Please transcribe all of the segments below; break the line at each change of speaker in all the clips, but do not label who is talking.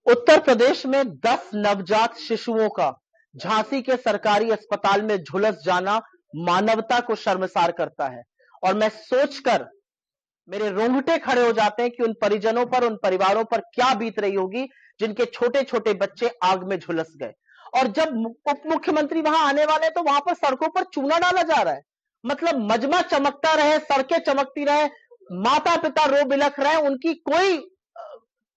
उत्तर प्रदेश में 10 नवजात शिशुओं का झांसी के सरकारी अस्पताल में झुलस जाना मानवता को शर्मसार करता है। और मैं सोचकर मेरे रोंगटे खड़े हो जाते हैं कि उन परिजनों पर, उन परिवारों पर क्या बीत रही होगी जिनके छोटे छोटे बच्चे आग में झुलस गए। और जब उप मुख्यमंत्री वहां आने वाले तो वहां पर सड़कों पर चूना डाला जा रहा है। मतलब मजमा चमकता रहे, सड़कें चमकती रहे, माता पिता रो बिलख रहे हैं, उनकी कोई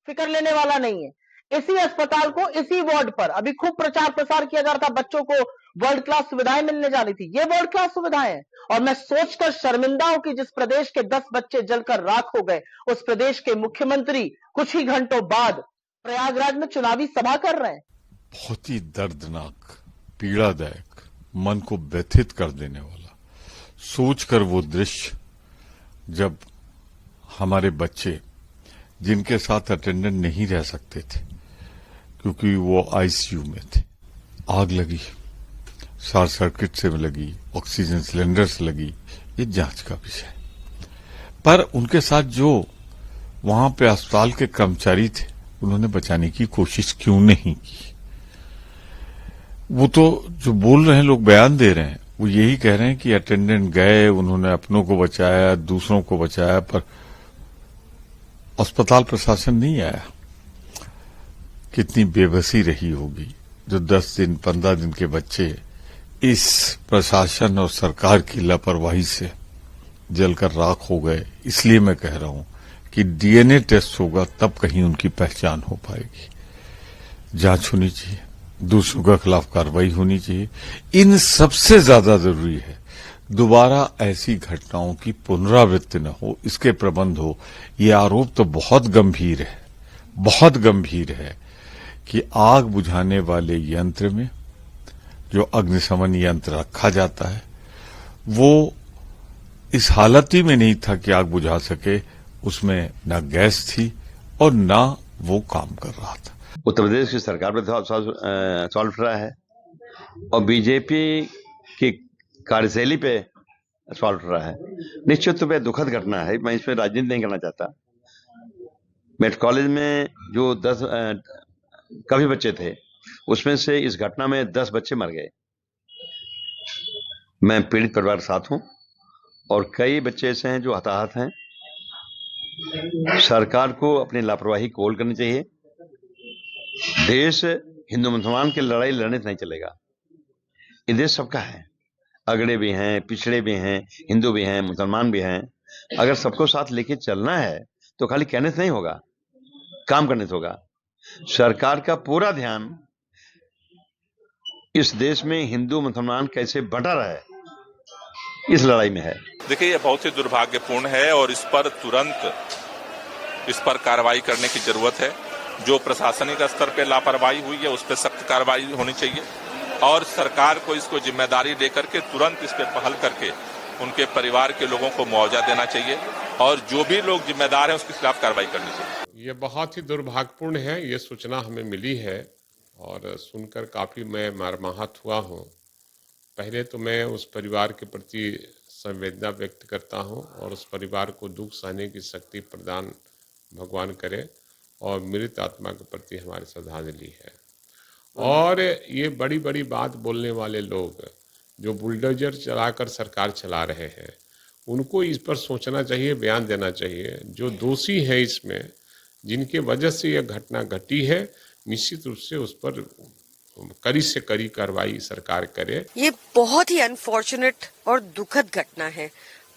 फिक्र लेने वाला नहीं है। इसी अस्पताल को, इसी वार्ड पर अभी खूब प्रचार प्रसार किया जा रहा था, बच्चों को वर्ल्ड क्लास सुविधाएं मिलने जा रही थी। ये वर्ल्ड क्लास सुविधाएं हैं। और मैं सोचकर शर्मिंदा हूं कि जिस प्रदेश के 10 बच्चे जलकर राख हो गए, उस प्रदेश के मुख्यमंत्री कुछ ही घंटों बाद प्रयागराज में चुनावी सभा कर रहे हैं।
बहुत ही दर्दनाक, पीड़ादायक, मन को व्यथित कर देने वाला सोचकर वो दृश्य, जब हमारे बच्चे जिनके साथ अटेंडेंट नहीं रह सकते थे क्योंकि वो आईसीयू में थे, आग लगी, शॉर्ट सर्किट से लगी, ऑक्सीजन सिलेंडर से लगी, ये जांच का विषय। पर उनके साथ जो वहां पे अस्पताल के कर्मचारी थे, उन्होंने बचाने की कोशिश क्यों नहीं की? वो तो जो बोल रहे हैं, लोग बयान दे रहे हैं, वो यही कह रहे हैं कि अटेंडेंट गए, उन्होंने अपनों को बचाया, दूसरों को बचाया, पर अस्पताल प्रशासन नहीं आया। कितनी बेबसी रही होगी जो 10 दिन 15 दिन के बच्चे इस प्रशासन और सरकार की लापरवाही से जलकर राख हो गए। इसलिए मैं कह रहा हूं कि डीएनए टेस्ट होगा तब कहीं उनकी पहचान हो पाएगी। जांच होनी चाहिए, दोषियों के खिलाफ कार्रवाई होनी चाहिए। इन सबसे ज्यादा जरूरी है दोबारा ऐसी घटनाओं की पुनरावृत्ति न हो, इसके प्रबंध हो। ये आरोप तो बहुत गंभीर है, बहुत गंभीर है कि आग बुझाने वाले यंत्र में जो अग्निशमन यंत्र रखा जाता है, वो इस हालत ही में नहीं था कि आग बुझा सके। उसमें न गैस थी और न वो काम कर रहा था।
उत्तर प्रदेश की सरकार पर सॉल्व रहा है और बीजेपी की कार्यशैली पे सॉल्व रहा है। निश्चित रूप से दुखद घटना है, मैं इसमें राजनीति नहीं करना चाहता। मेडिकल कॉलेज में जो 10 काफी बच्चे थे, उसमें से इस घटना में 10 बच्चे मर गए। मैं पीड़ित परिवार के साथ हूं और कई बच्चे ऐसे हैं जो हताहत हैं। सरकार को अपनी लापरवाही को कोल करनी चाहिए। देश हिंदू मुसलमान की लड़ाई लड़ने से नहीं चलेगा। ये देश सबका है, अगड़े भी हैं, पिछड़े भी हैं, हिंदू भी हैं, मुसलमान भी हैं। अगर सबको साथ लेके चलना है तो खाली कहने से नहीं होगा, काम करने से होगा। सरकार का पूरा ध्यान इस देश में हिंदू मुसलमान कैसे बटा रहा है, इस लड़ाई में है।
देखिए, ये बहुत ही दुर्भाग्यपूर्ण है और इस पर तुरंत कार्रवाई करने की जरूरत है। जो प्रशासनिक स्तर पे लापरवाही हुई है, उस पर सख्त कार्रवाई होनी चाहिए और सरकार को इसको जिम्मेदारी देकर के तुरंत इस पर पहल करके उनके परिवार के लोगों को मुआवजा देना चाहिए और जो भी लोग जिम्मेदार हैं उसके खिलाफ कार्रवाई करनी चाहिए।
ये बहुत ही दुर्भाग्यपूर्ण है। ये सूचना हमें मिली है और सुनकर काफी मैं मर्माहत हुआ हूँ। पहले तो मैं उस परिवार के प्रति संवेदना व्यक्त करता हूँ और उस परिवार को दुख सहने की शक्ति प्रदान भगवान करे और मृत आत्मा के प्रति हमारी श्रद्धांजलि है। और ये बड़ी बड़ी बात बोलने वाले लोग जो बुलडोजर चलाकर सरकार चला रहे हैं, उनको इस पर सोचना चाहिए, बयान देना चाहिए। जो दोषी है इसमें, जिनके वजह से यह घटना घटी है, निश्चित रूप से उस पर कड़ी से कड़ी कार्रवाई सरकार करे।
ये बहुत ही अनफॉर्चुनेट और दुखद घटना है।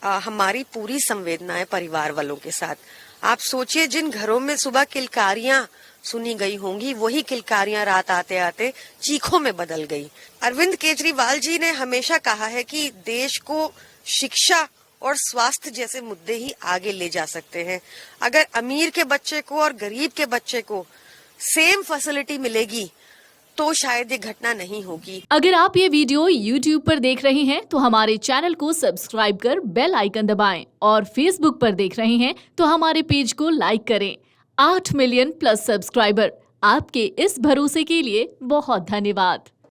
हमारी पूरी संवेदना है परिवार वालों के साथ। आप सोचिए, जिन घरों में सुबह किलकारियां सुनी गई होंगी, वही किलकारियां रात आते आते चीखों में बदल गई। अरविंद केजरीवाल जी ने हमेशा कहा है कि देश को शिक्षा और स्वास्थ्य जैसे मुद्दे ही आगे ले जा सकते हैं। अगर अमीर के बच्चे को और गरीब के बच्चे को सेम फैसिलिटी मिलेगी तो शायद ये घटना नहीं होगी।
अगर आप ये वीडियो YouTube पर देख रहे हैं तो हमारे चैनल को सब्सक्राइब कर बेल आइकन दबाएं और Facebook पर देख रहे हैं तो हमारे पेज को लाइक करें। 8 मिलियन प्लस सब्सक्राइबर, आपके इस भरोसे के लिए बहुत धन्यवाद।